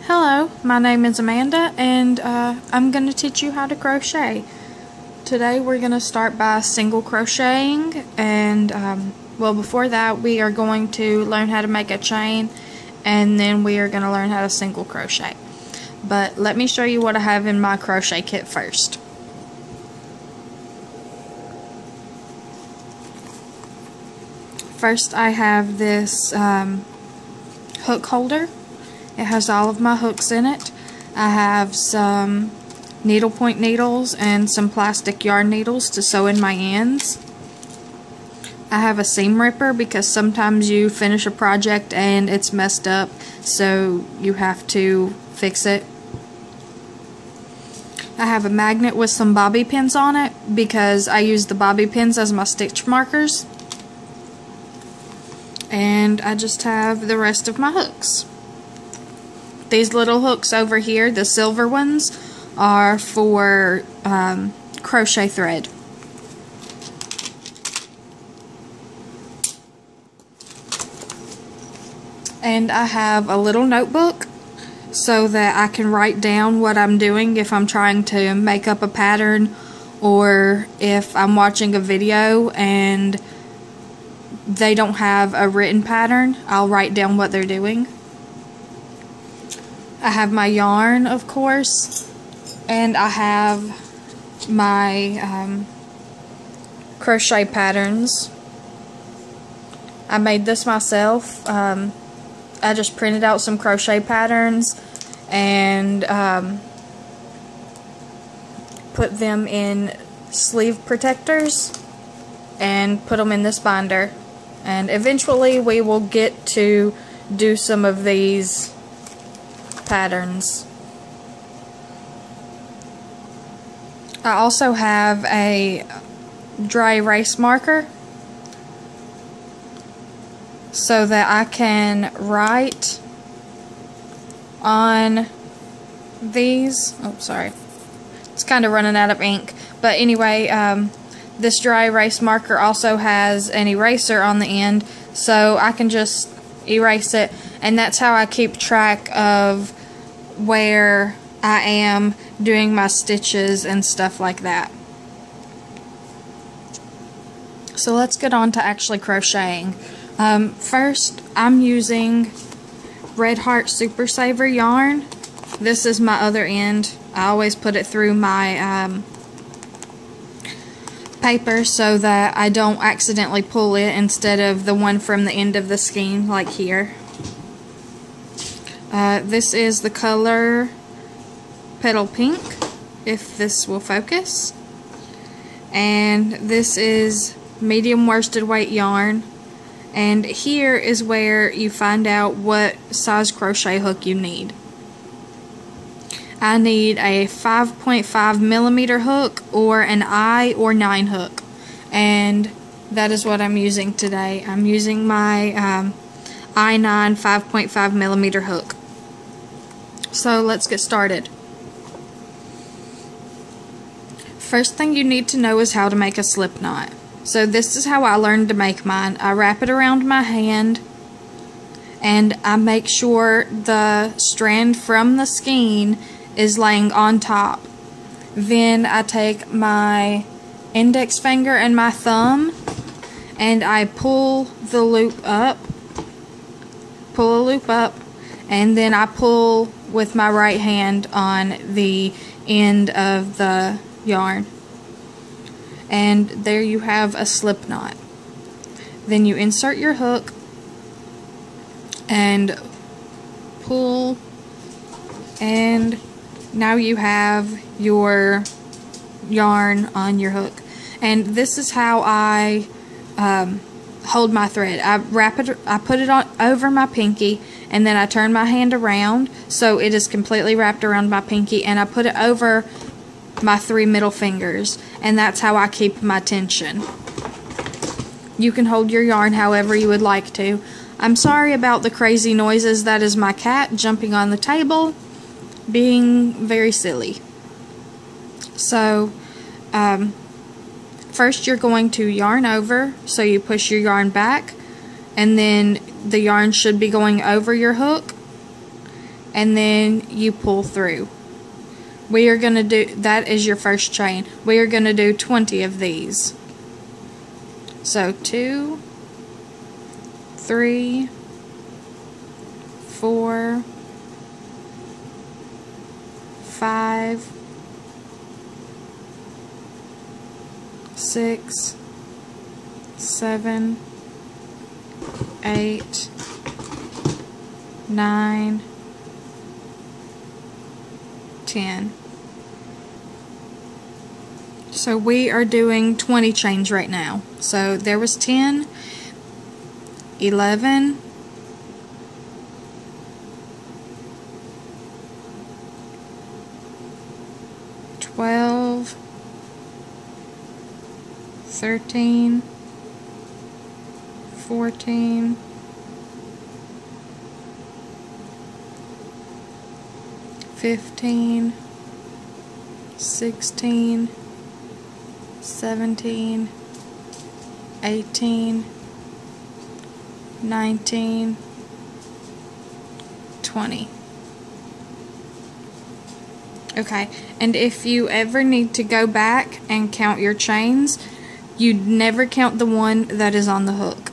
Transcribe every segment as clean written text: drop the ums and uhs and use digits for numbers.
Hello, my name is Amanda, and I'm going to teach you how to crochet. Today we're going to start by single crocheting, and well, before that we are going to learn how to make a chain, and then we are going to learn how to single crochet. But let me show you what I have in my crochet kit first. First, I have this hook holder. It has all of my hooks in it. I have some needlepoint needles and some plastic yarn needles to sew in my ends. I have a seam ripper because sometimes you finish a project and it's messed up, so you have to fix it. I have a magnet with some bobby pins on it because I use the bobby pins as my stitch markers. And I just have the rest of my hooks. These little hooks over here, the silver ones, are for crochet thread. And I have a little notebook so that I can write down what I'm doing if I'm trying to make up a pattern, or if I'm watching a video and they don't have a written pattern, I'll write down what they're doing. I have my yarn, of course, and I have my crochet patterns. I made this myself. I just printed out some crochet patterns and put them in sleeve protectors and put them in this binder. And eventually we will get to do some of these patterns. I also have a dry erase marker so that I can write on these. Oh, sorry. It's kind of running out of ink. But anyway, this dry erase marker also has an eraser on the end, so I can just erase it, and that's how I keep track of where I am doing my stitches and stuff like that. So let's get on to actually crocheting. First, I'm using Red Heart Super Saver yarn. This is my other end. I always put it through my paper so that I don't accidentally pull it instead of the one from the end of the skein, like here. This is the color Petal Pink, if this will focus. And this is medium worsted weight yarn. And here is where you find out what size crochet hook you need. I need a 5.5 millimeter hook or an I or 9 hook, and that is what I'm using today. I'm using my I9 5.5 millimeter hook. So let's get started. First thing you need to know is how to make a slip knot. So this is how I learned to make mine. I wrap it around my hand and I make sure the strand from the skein is laying on top. Then I take my index finger and my thumb and I pull the loop up, pull a loop up, and then I pull with my right hand on the end of the yarn. And there you have a slip knot. Then you insert your hook and pull, and now you have your yarn on your hook. And this is how I hold my thread. I put it on over my pinky, and then I turn my hand around so it is completely wrapped around my pinky, and I put it over my 3 middle fingers, and that's how I keep my tension. You can hold your yarn however you would like to. I'm sorry about the crazy noises. That is my cat jumping on the table, being very silly. So first you're going to yarn over, so you push your yarn back, and then the yarn should be going over your hook, and then you pull through. We are going to do, that is your first chain. We are going to do 20 of these. So 2, 3, 4, 5, 6, 7, 8, 9, 10. So we are doing 20 chains right now. So there was 10, 11, 12, 13, 14, 15, 16, 17, 18, 19, 20. Okay, and if you ever need to go back and count your chains, you never count the one that is on the hook.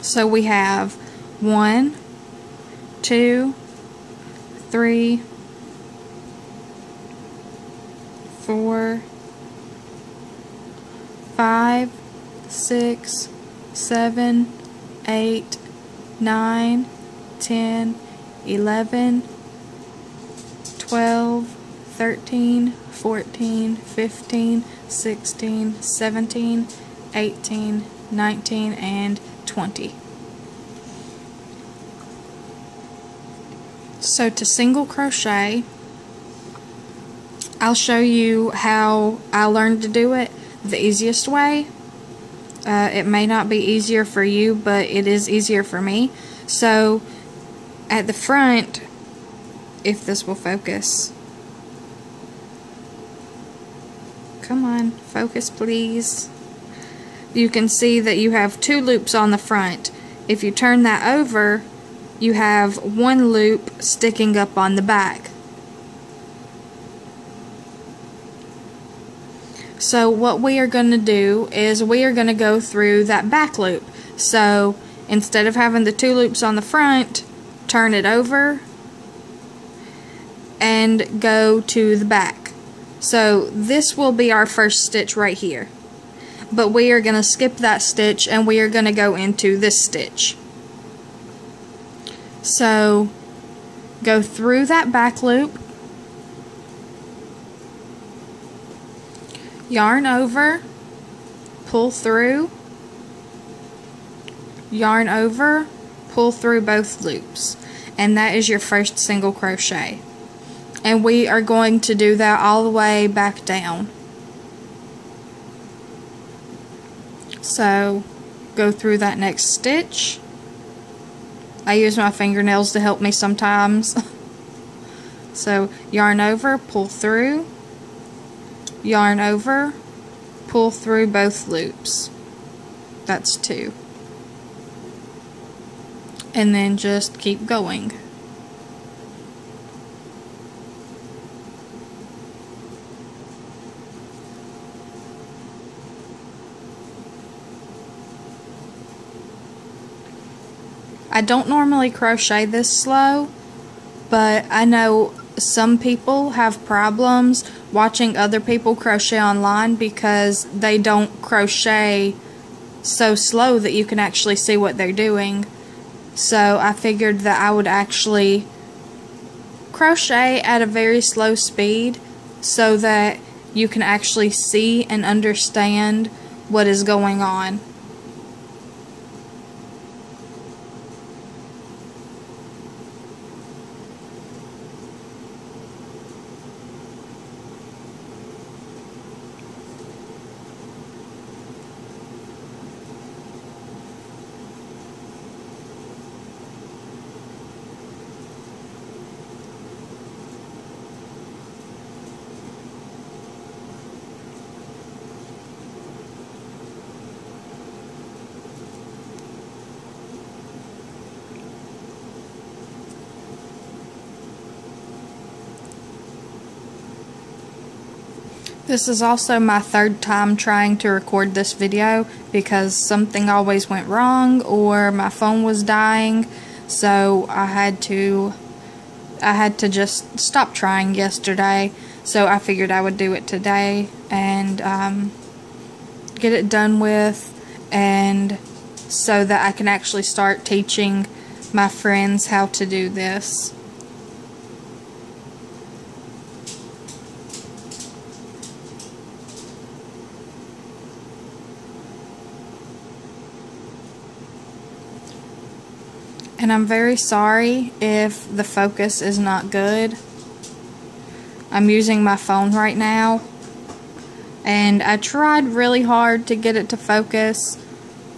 So we have 1, 2, 3, 4, 5, 6, 7, 8, 9, 10, 11, 12, 13, 14, 15, 16, 17, 18, 19, and 20. So to single crochet, I'll show you how I learned to do it the easiest way. It may not be easier for you, but it is easier for me. So at the front, if this will focus. Come on, focus please. You can see that you have 2 loops on the front. If you turn that over, you have 1 loop sticking up on the back. So what we are going to do is we are going to go through that back loop. So instead of having the 2 loops on the front, turn it over and go to the back. So this will be our first stitch right here. But we are going to skip that stitch and we are going to go into this stitch. So go through that back loop, yarn over, pull through, yarn over, pull through both loops, and that is your first single crochet. And we are going to do that all the way back down. So go through that next stitch. I use my fingernails to help me sometimes. So yarn over, pull through, yarn over, pull through both loops. That's 2. And then just keep going. I don't normally crochet this slow, but I know some people have problems watching other people crochet online because they don't crochet so slow that you can actually see what they're doing. So I figured that I would actually crochet at a very slow speed so that you can actually see and understand what is going on. This is also my third time trying to record this video because something always went wrong or my phone was dying, so I had to just stop trying yesterday. So I figured I would do it today and get it done with, and so that I can actually start teaching my friends how to do this. And I'm very sorry if the focus is not good. I'm using my phone right now, and I tried really hard to get it to focus,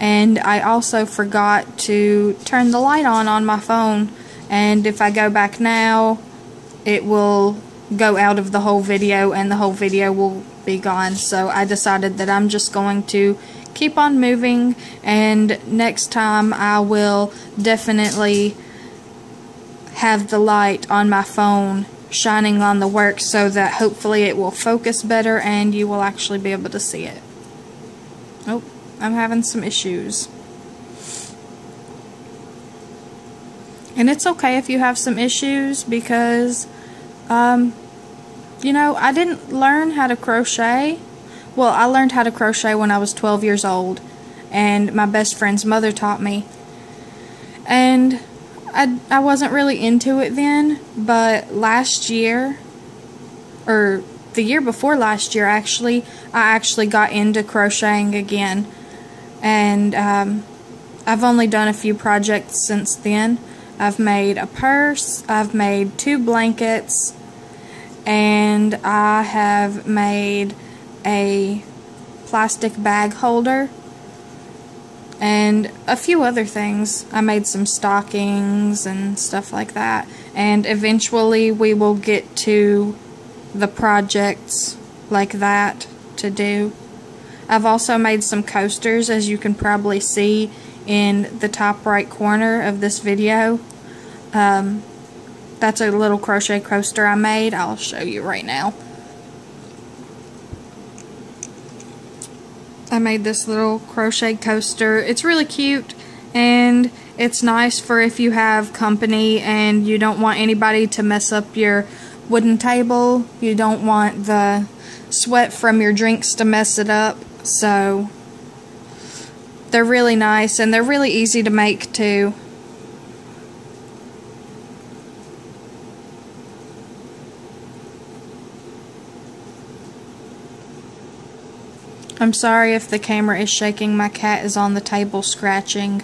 and I also forgot to turn the light on my phone, and if I go back now it will go out of the whole video and the whole video will be gone. So I decided that I'm just going to keep on moving, and next time I will definitely have the light on my phone shining on the work so that hopefully it will focus better and you will actually be able to see it. Oh, I'm having some issues. And it's okay if you have some issues because you know, I didn't learn how to crochet. Well, I learned how to crochet when I was 12 years old, and my best friend's mother taught me. And I wasn't really into it then, but last year, or the year before last year actually, I actually got into crocheting again. And I've only done a few projects since then. I've made a purse, I've made 2 blankets, and I have made a plastic bag holder and a few other things. I made some stockings and stuff like that, and eventually we will get to the projects like that to do. I've also made some coasters, as you can probably see in the top right corner of this video. That's a little crochet coaster I made. I'll show you right now. I made this little crochet coaster. It's really cute, and it's nice for if you have company and you don't want anybody to mess up your wooden table. You don't want the sweat from your drinks to mess it up. So they're really nice, and they're really easy to make too. I'm sorry if the camera is shaking. My cat is on the table scratching.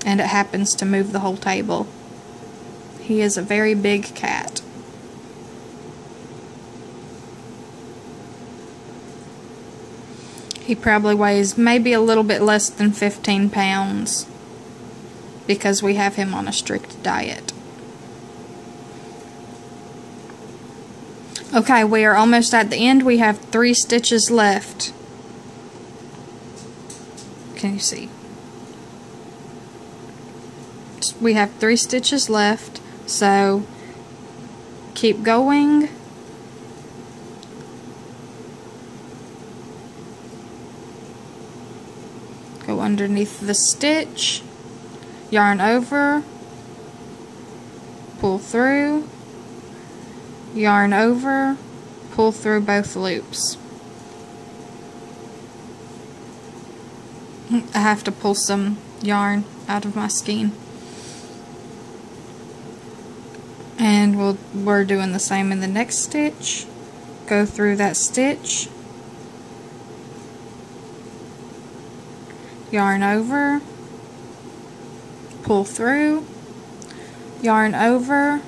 And it happens to move the whole table. He is a very big cat. He probably weighs maybe a little bit less than 15 pounds because we have him on a strict diet. Okay, we are almost at the end. We have 3 stitches left. Can you see? We have 3 stitches left, so keep going. Go underneath the stitch, yarn over, pull through, yarn over, pull through both loops. I have to pull some yarn out of my skein. And we're doing the same in the next stitch. Go through that stitch, yarn over, pull through, yarn over,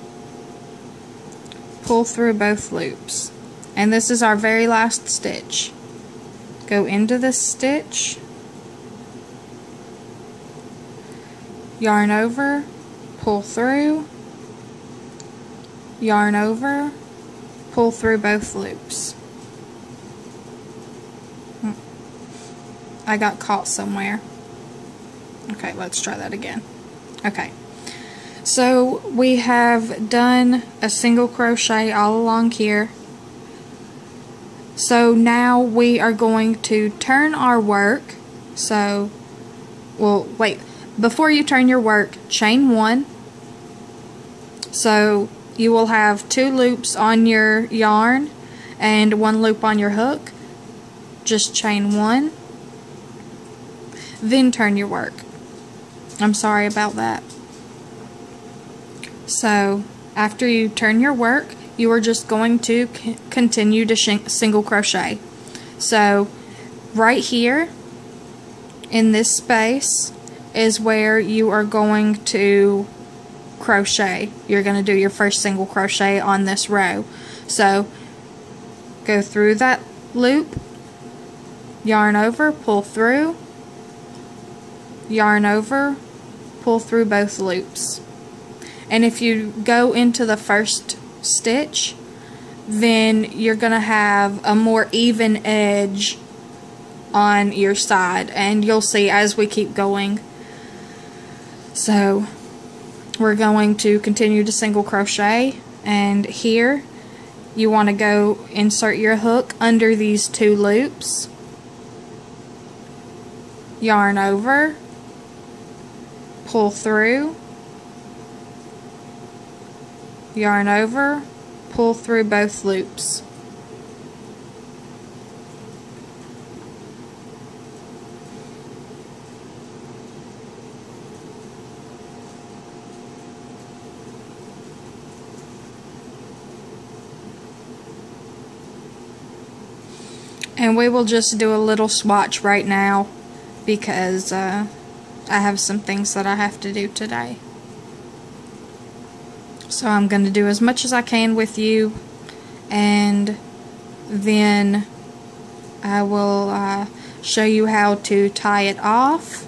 pull through both loops. And this is our very last stitch. Go into this stitch, yarn over, pull through, yarn over, pull through both loops. I got caught somewhere. Okay, let's try that again. Okay. So we have done a single crochet all along here. So now we are going to turn our work. So, well, wait, before you turn your work, chain 1. So you will have 2 loops on your yarn and 1 loop on your hook. Just chain 1. Then turn your work. I'm sorry about that. So after you turn your work, you are just going to continue to single crochet. So right here in this space is where you are going to crochet. You're going to do your first single crochet on this row. So go through that loop, yarn over, pull through, yarn over, pull through both loops. And if you go into the first stitch, then you're going to have a more even edge on your side, and you'll see as we keep going. So we're going to continue to single crochet, and here you want to go insert your hook under these 2 loops, yarn over, pull through, yarn over, pull through both loops. And we will just do a little swatch right now because I have some things that I have to do today. So I'm going to do as much as I can with you, and then I will show you how to tie it off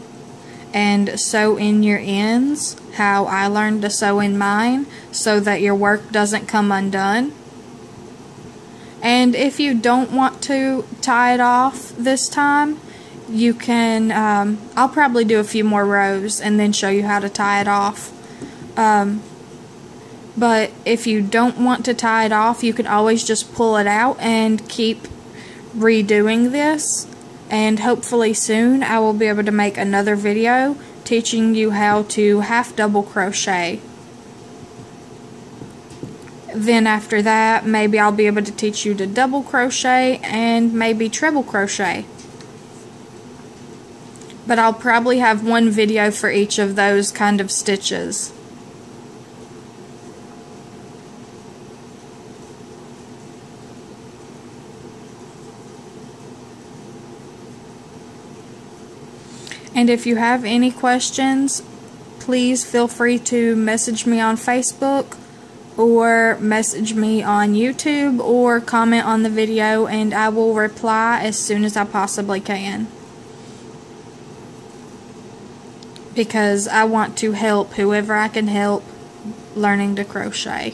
and sew in your ends, how I learned to sew in mine so that your work doesn't come undone. And if you don't want to tie it off this time, you can, I'll probably do a few more rows and then show you how to tie it off. But if you don't want to tie it off, you can always just pull it out and keep redoing this. And hopefully soon I will be able to make another video teaching you how to half double crochet. Then after that, maybe I'll be able to teach you to double crochet and maybe treble crochet. But I'll probably have one video for each of those kind of stitches. And if you have any questions, please feel free to message me on Facebook or message me on YouTube or comment on the video, and I will reply as soon as I possibly can. Because I want to help whoever I can help learning to crochet.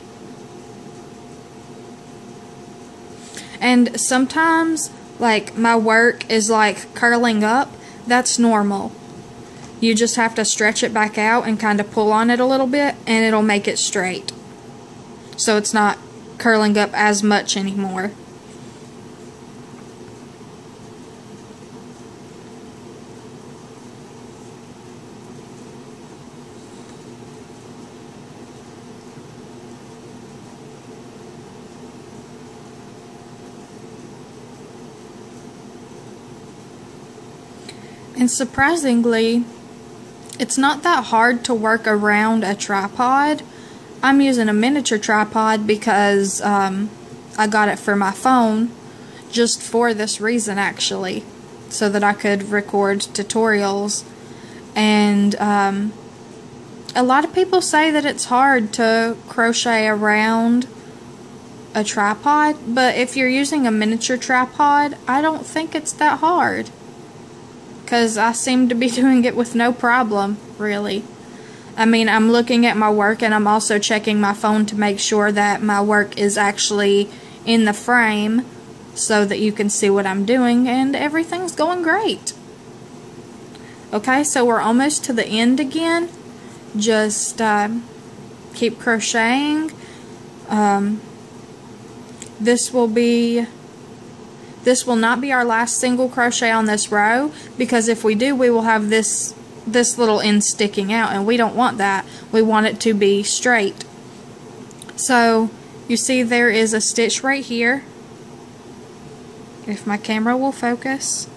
And sometimes, like, my work is like curling up. That's normal. You just have to stretch it back out and kind of pull on it a little bit, and it'll make it straight. So it's not curling up as much anymore. And surprisingly, it's not that hard to work around a tripod. I'm using a miniature tripod because I got it for my phone just for this reason, actually, so that I could record tutorials. And a lot of people say that it's hard to crochet around a tripod, but if you're using a miniature tripod, I don't think it's that hard. Because I seem to be doing it with no problem, really. I mean, I'm looking at my work and I'm also checking my phone to make sure that my work is actually in the frame so that you can see what I'm doing, and everything's going great. Okay, so we're almost to the end again. Just keep crocheting. This will not be our last single crochet on this row, because if we do, we will have this little end sticking out, and we don't want that. We want it to be straight. So you see there is a stitch right here, if my camera will focus.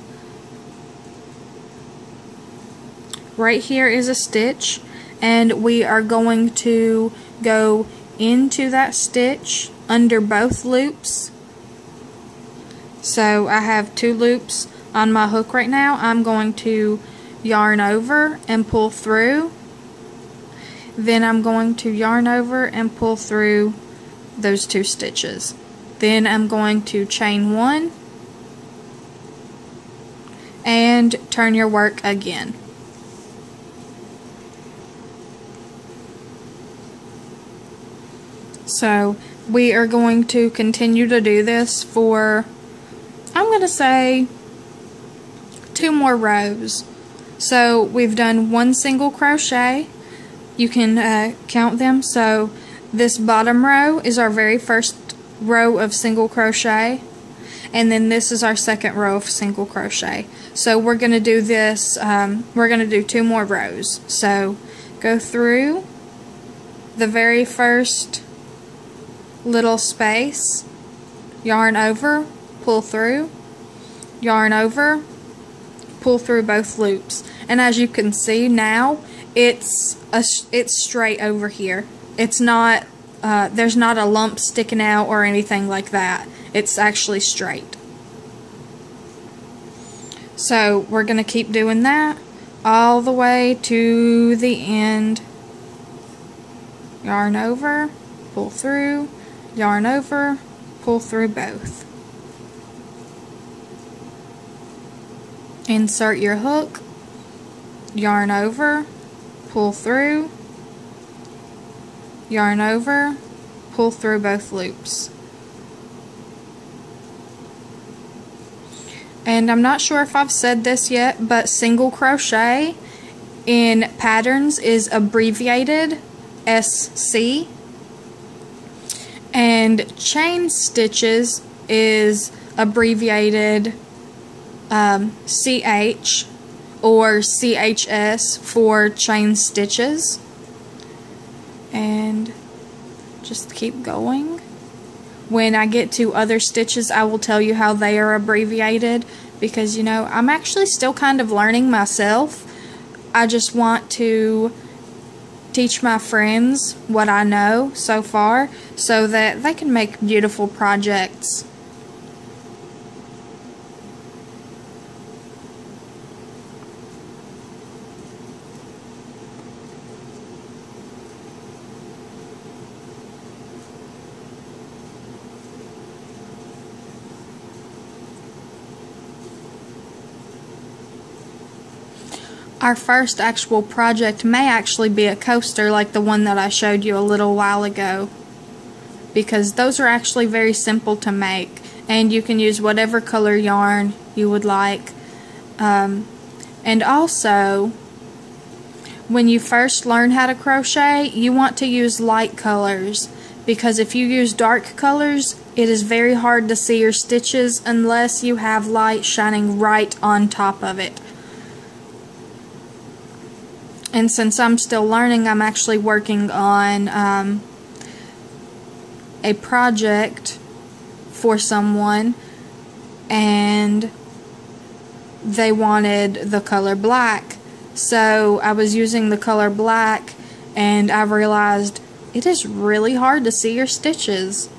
Right here is a stitch, and we are going to go into that stitch under both loops. So I have 2 loops on my hook right now. I'm going to yarn over and pull through. Then I'm going to yarn over and pull through those 2 stitches. Then I'm going to chain 1 and turn your work again. So we are going to continue to do this for, I'm going to say, 2 more rows. So we've done 1 single crochet. You can count them. So this bottom row is our very first row of single crochet, and then this is our second row of single crochet. So we're going to do this, we're going to do 2 more rows. So go through the very first little space, yarn over, pull through, yarn over, pull through both loops. And as you can see now, it's straight over here. It's not there's not a lump sticking out or anything like that. It's actually straight. So we're going to keep doing that all the way to the end. Yarn over, pull through, yarn over, pull through both. Insert your hook, yarn over, pull through, yarn over, pull through both loops. And I'm not sure if I've said this yet, but single crochet in patterns is abbreviated SC, and chain stitches is abbreviated CH or CHS for chain stitches. And just keep going. When I get to other stitches, I will tell you how they are abbreviated, because, you know, I'm actually still kind of learning myself. I just want to teach my friends what I know so far so that they can make beautiful projects. Our first actual project may actually be a coaster like the one that I showed you a little while ago, because those are actually very simple to make, and you can use whatever color yarn you would like. And also, when you first learn how to crochet, you want to use light colors, because if you use dark colors, it is very hard to see your stitches unless you have light shining right on top of it. And since I'm still learning, I'm actually working on a project for someone, and they wanted the color black. So I was using the color black, and I realized it is really hard to see your stitches.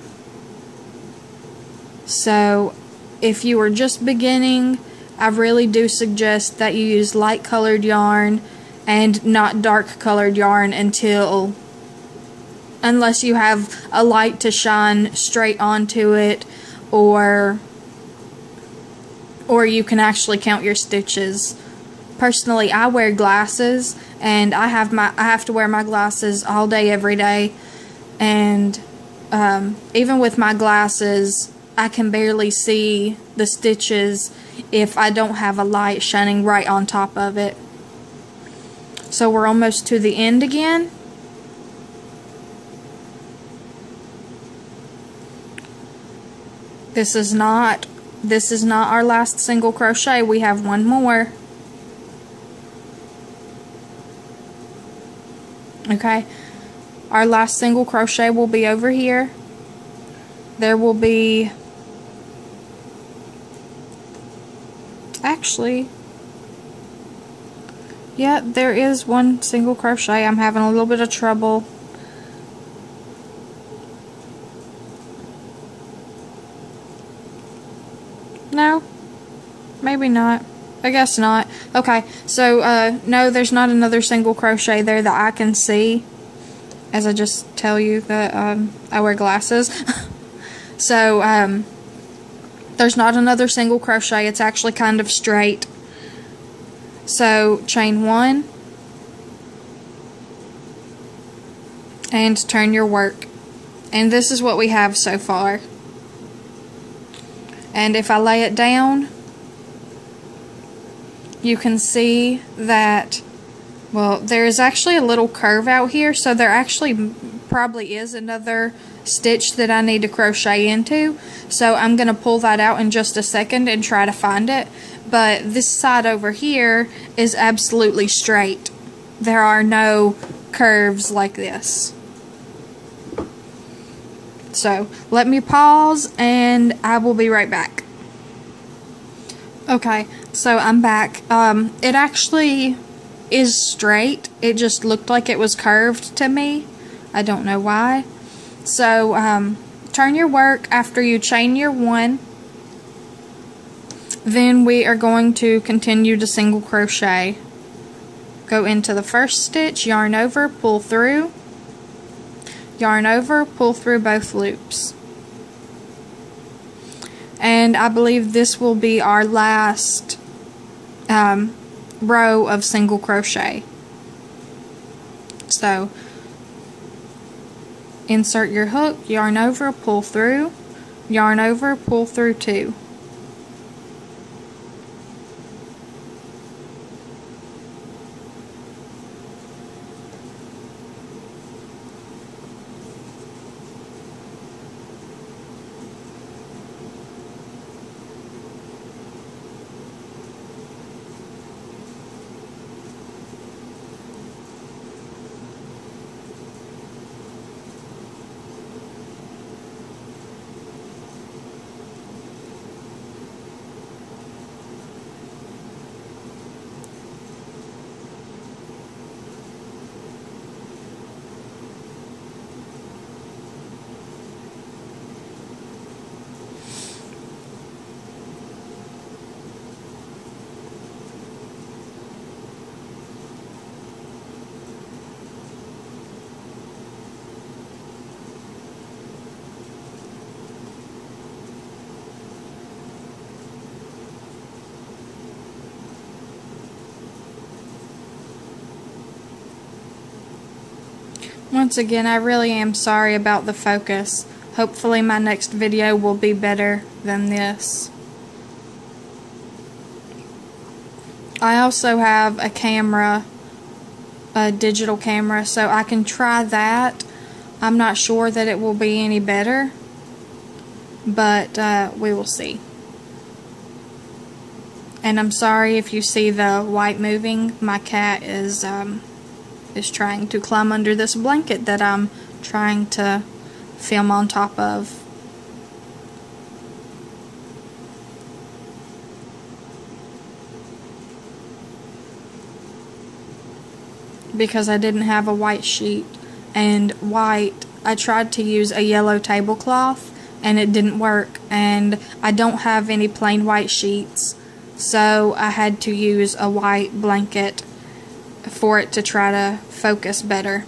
So if you are just beginning, I really do suggest that you use light colored yarn and not dark colored yarn unless you have a light to shine straight onto it, or you can actually count your stitches. Personally, I wear glasses, and I have to wear my glasses all day every day, and even with my glasses I can barely see the stitches if I don't have a light shining right on top of it. So we're almost to the end again. This is not our last single crochet. We have one more. Okay, our last single crochet will be over here. There will be, actually, yeah, there is one single crochet. I'm having a little bit of trouble. No, maybe not. I guess not. Okay, so no, there's not another single crochet there that I can see, as I just tell you that I wear glasses. So there's not another single crochet. It's actually kind of straight. So chain 1 and turn your work, and this is what we have so far. And if I lay it down, you can see that, well, there is actually a little curve out here, so there actually probably is another stitch that I need to crochet into. So I'm going to pull that out in just a second and try to find it. But this side over here is absolutely straight. There are no curves like this. So let me pause and I will be right back. Okay, so I'm back. It actually is straight. It just looked like it was curved to me. I don't know why. So turn your work after you chain your 1. Then we are going to continue to single crochet. Go into the first stitch, yarn over, pull through, yarn over, pull through both loops. And I believe this will be our last row of single crochet. So insert your hook, yarn over, pull through, yarn over, pull through 2. Once again, I really am sorry about the focus. Hopefully my next video will be better than this. I also have a camera, a digital camera, so I can try that. I'm not sure that it will be any better, but we will see. And I'm sorry if you see the white moving. My cat is trying to climb under this blanket that I'm trying to film on top of. Because I didn't have a white sheet, and I tried to use a yellow tablecloth and it didn't work, and I don't have any plain white sheets, so I had to use a white blanket for it to try to focus better.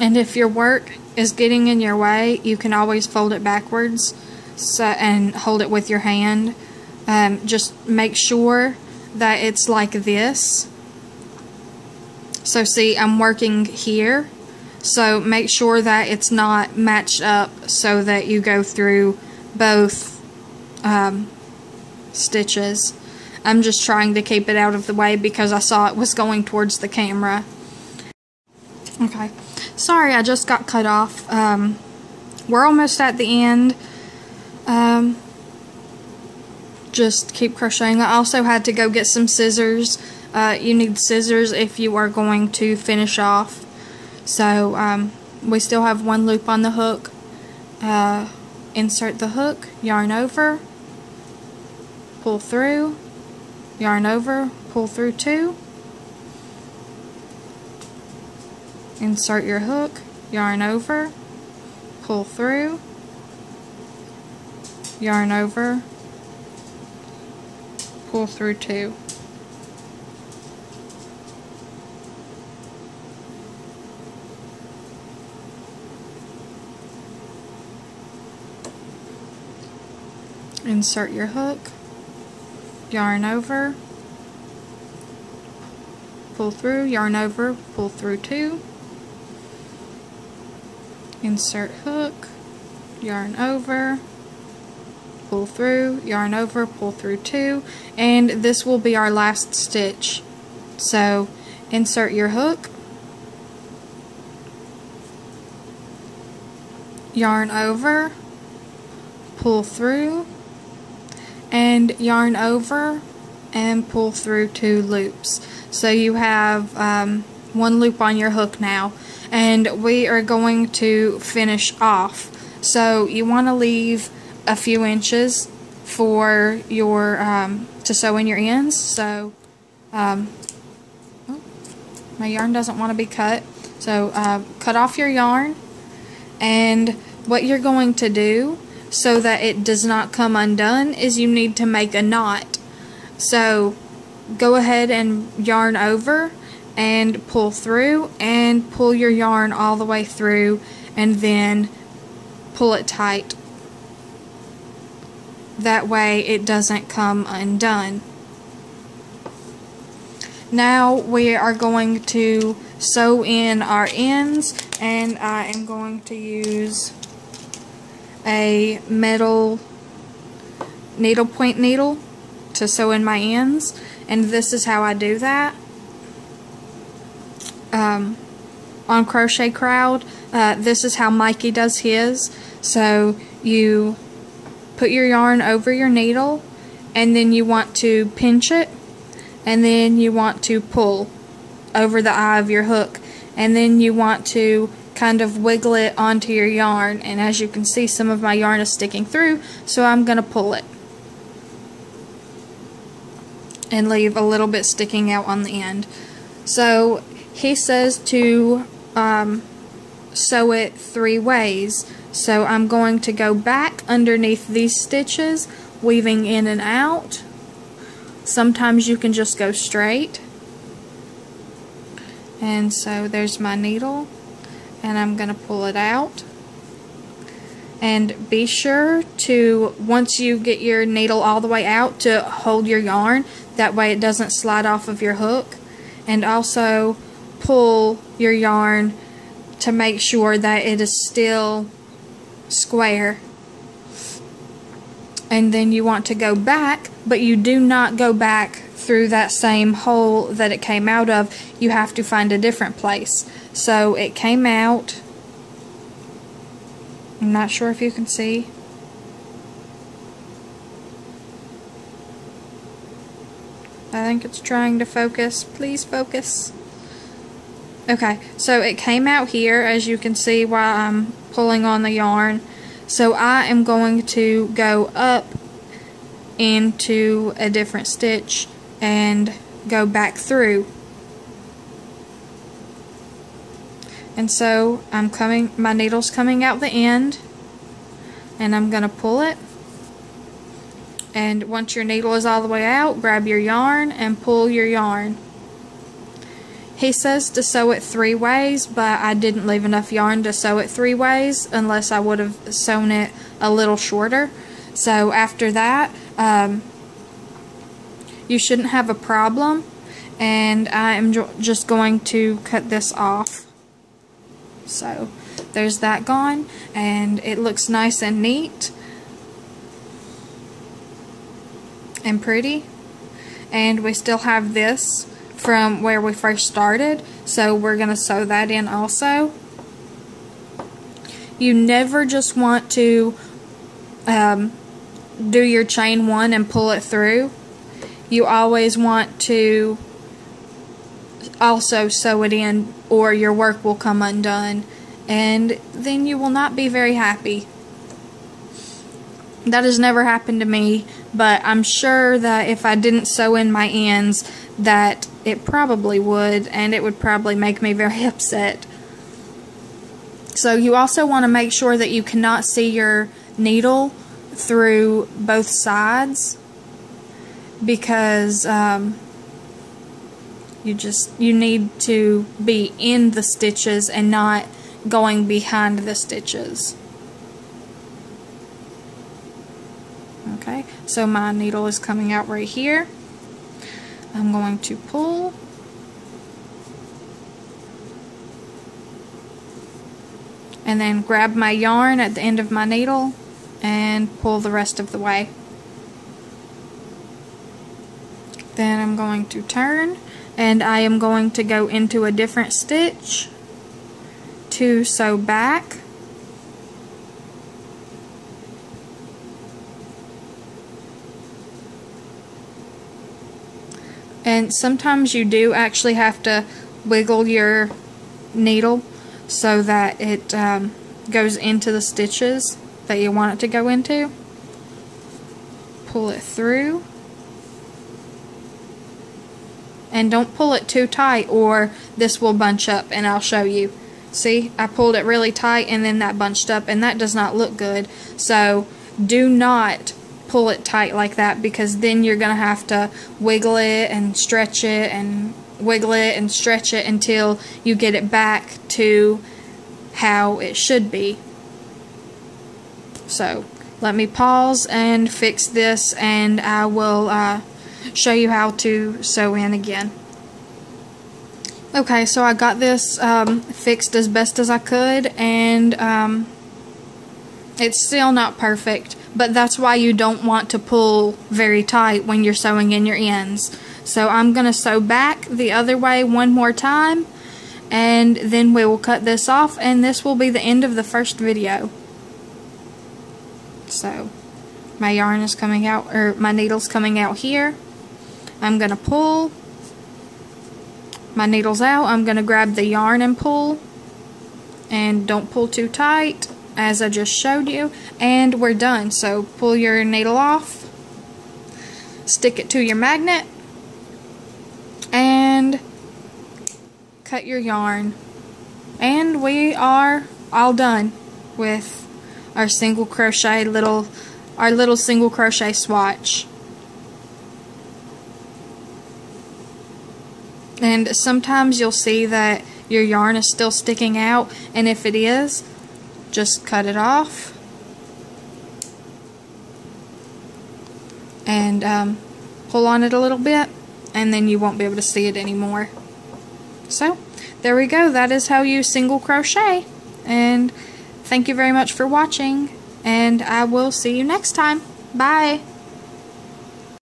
And if your work is getting in your way, you can always fold it backwards and hold it with your hand. Just make sure that it's like this. So see, I'm working here, so make sure that it's not matched up so that you go through both stitches. I'm just trying to keep it out of the way because I saw it was going towards the camera. Okay, sorry, I just got cut off. We're almost at the end. Just keep crocheting. I also had to go get some scissors. You need scissors if you are going to finish off. So we still have one loop on the hook. Insert the hook, yarn over, pull through, yarn over, pull through 2, insert your hook, yarn over, pull through, yarn over, pull through 2. Insert your hook, yarn over, pull through, yarn over, pull through 2, insert hook, yarn over, pull through, yarn over, pull through 2, and this will be our last stitch. So insert your hook, yarn over, pull through, and yarn over and pull through 2 loops. So you have 1 loop on your hook now, and we are going to finish off. So you want to leave a few inches for your to sew in your ends. So oh, my yarn doesn't want to be cut, so cut off your yarn, and what you're going to do so that it does not come undone is you need to make a knot. So go ahead and yarn over and pull through and pull your yarn all the way through, and then pull it tight. That way it doesn't come undone. Now we are going to sew in our ends, and I am going to use a metal needlepoint needle to sew in my ends, and this is how I do that. On Crochet Crowd, this is how Mikey does his. So you put your yarn over your needle, and then you want to pinch it, and then you want to pull over the eye of your hook, and then you want to kind of wiggle it onto your yarn, and as you can see, some of my yarn is sticking through, so I'm going to pull it and leave a little bit sticking out on the end. So he says to sew it 3 ways, so I'm going to go back underneath these stitches, weaving in and out. Sometimes you can just go straight, and so there's my needle, and I'm going to pull it out. And be sure to, once you get your needle all the way out, to hold your yarn, that way it doesn't slide off of your hook. And also pull your yarn to make sure that it is still square. And then you want to go back, but you do not go back through that same hole that it came out of. You have to find a different place. So it came out, I'm not sure if you can see. I think it's trying to focus. Please focus. Okay, so it came out here, as you can see while I'm pulling on the yarn. So I am going to go up into a different stitch and go back through. And so my needle's coming out the end, and I'm going to pull it. And once your needle is all the way out, grab your yarn and pull your yarn. He says to sew it 3 ways, but I didn't leave enough yarn to sew it 3 ways unless I would have sewn it a little shorter. So after that, you shouldn't have a problem and I am just going to cut this off. So there's that gone, and it looks nice and neat and pretty. And we still have this from where we first started, so we're going to sew that in also. You never just want to do your chain one and pull it through. You always want to also sew it in, or your work will come undone, and then you will not be very happy. That has never happened to me, but I'm sure that if I didn't sew in my ends, that it probably would, and it would probably make me very upset. So you also want to make sure that you cannot see your needle through both sides, because you need to be in the stitches and not going behind the stitches. Okay, so my needle is coming out right here. I'm going to pull, and then grab my yarn at the end of my needle and pull the rest of the way. Then I'm going to turn, and I am going to go into a different stitch to sew back. And sometimes you do actually have to wiggle your needle so that it goes into the stitches that you want it to go into. Pull it through. And don't pull it too tight, or this will bunch up, and I'll show you. See, I pulled it really tight and then that bunched up, and that does not look good. So do not pull it tight like that, because then you're going to have to wiggle it and stretch it and wiggle it and stretch it until you get it back to how it should be. So let me pause and fix this, and I will show you how to sew in again. Okay, so I got this fixed as best as I could, and it's still not perfect, but that's why you don't want to pull very tight when you're sewing in your ends. So I'm going to sew back the other way one more time, and then we will cut this off, and this will be the end of the first video. So my yarn is coming out, or my needle's coming out here. I'm going to pull. My needle's out. I'm going to grab the yarn and pull. And don't pull too tight, as I just showed you. And we're done. So pull your needle off. Stick it to your magnet. And cut your yarn. And we are all done with our single crochet our little single crochet swatch. And sometimes you'll see that your yarn is still sticking out, and if it is, just cut it off and pull on it a little bit, and then you won't be able to see it anymore. So there we go. That is how you single crochet, and thank you very much for watching, and I will see you next time. Bye.